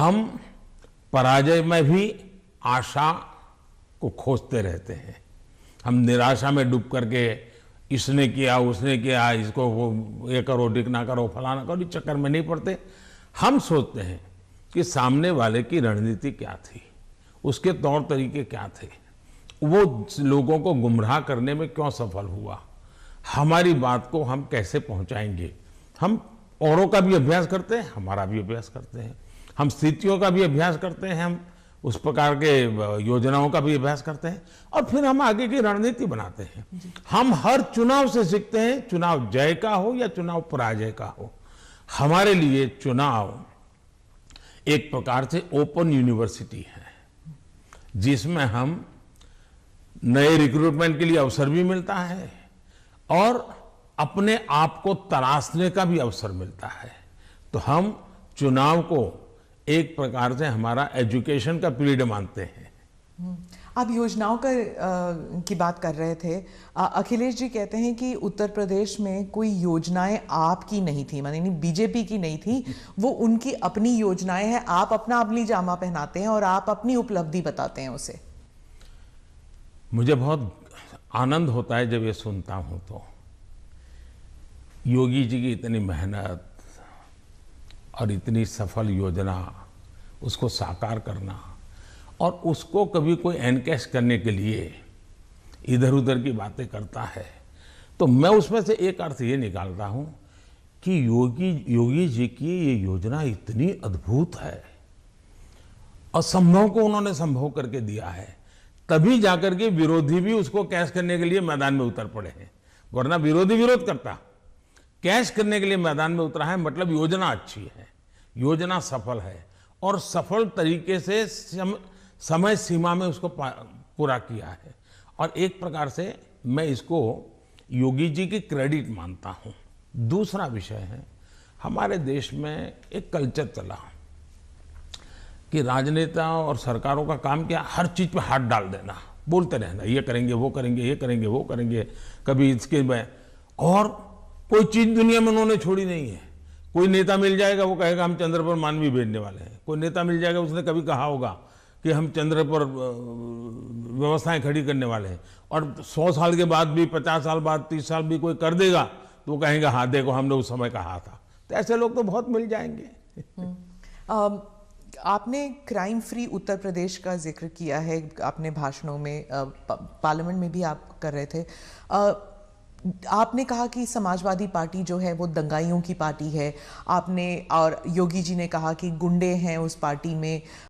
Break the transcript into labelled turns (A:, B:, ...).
A: हम पराजय में भी आशा को खोजते रहते हैं। हम निराशा में डूब करके इसने किया उसने किया, इसको वो ये करो डिकना करो फलाना करो, इस चक्कर में नहीं पड़ते। हम सोचते हैं कि सामने वाले की रणनीति क्या थी, उसके तौर तरीके क्या थे, वो लोगों को गुमराह करने में क्यों सफल हुआ, हमारी बात को हम कैसे पहुंचाएंगे। हम औरों का भी अभ्यास करते हैं, हमारा भी अभ्यास करते हैं, हम स्थितियों का भी अभ्यास करते हैं, हम उस प्रकार के योजनाओं का भी अभ्यास करते हैं और फिर हम आगे की रणनीति बनाते हैं। हम हर चुनाव से सीखते हैं, चुनाव जय का हो या चुनाव पराजय का हो। हमारे लिए चुनाव एक प्रकार से ओपन यूनिवर्सिटी है, जिसमें हम नए रिक्रूटमेंट के लिए अवसर भी मिलता है और अपने आप को तराशने का भी अवसर मिलता है। तो हम चुनाव को एक प्रकार से हमारा एजुकेशन का पीरियड मानते हैं।
B: आप योजनाओं की बात कर रहे थे। अखिलेश जी कहते हैं कि उत्तर प्रदेश में कोई योजनाएं आपकी नहीं थी, माने बीजेपी की नहीं थी, वो उनकी अपनी योजनाएं हैं। आप अपना अपनी जामा पहनाते हैं और आप अपनी उपलब्धि बताते हैं उसे।
A: मुझे बहुत आनंद होता है जब ये सुनता हूं तो। योगी जी की इतनी मेहनत और इतनी सफल योजना, उसको साकार करना और उसको कभी कोई एनकैश करने के लिए इधर उधर की बातें करता है, तो मैं उसमें से एक अर्थ ये निकालता हूं कि योगी जी की ये योजना इतनी अद्भुत है, असंभव को उन्होंने संभव करके दिया है, तभी जाकर के विरोधी भी उसको कैश करने के लिए मैदान में उतर पड़े हैं। वरना विरोधी विरोध करता, कैश करने के लिए मैदान में उतरा है, मतलब योजना अच्छी है, योजना सफल है और सफल तरीके से समय सीमा में उसको पूरा किया है। और एक प्रकार से मैं इसको योगी जी की क्रेडिट मानता हूं। दूसरा विषय है, हमारे देश में एक कल्चर चला कि राजनेता और सरकारों का काम क्या, हर चीज पे हाथ डाल देना, बोलते रहना ये करेंगे वो करेंगे ये करेंगे वो करेंगे, कभी इसके में, और कोई चीज दुनिया में उन्होंने छोड़ी नहीं है। कोई नेता मिल जाएगा वो कहेगा हम चंद्र पर मानवी भेजने वाले हैं। कोई नेता मिल जाएगा उसने कभी कहा होगा कि हम चंद्र पर व्यवस्थाएं खड़ी करने वाले हैं, और 100 साल के बाद भी, 50 साल बाद, 30 साल भी कोई कर देगा तो वो कहेंगे हाँ देखो हमने उस समय कहा था। तो ऐसे लोग तो बहुत मिल जाएंगे।
B: आपने क्राइम फ्री उत्तर प्रदेश का जिक्र किया है अपने भाषणों में, पार्लियामेंट में भी आप कर रहे थे। आपने कहा कि समाजवादी पार्टी जो है वो दंगाइयों की पार्टी है। आपने और योगी जी ने कहा कि गुंडे हैं उस पार्टी में,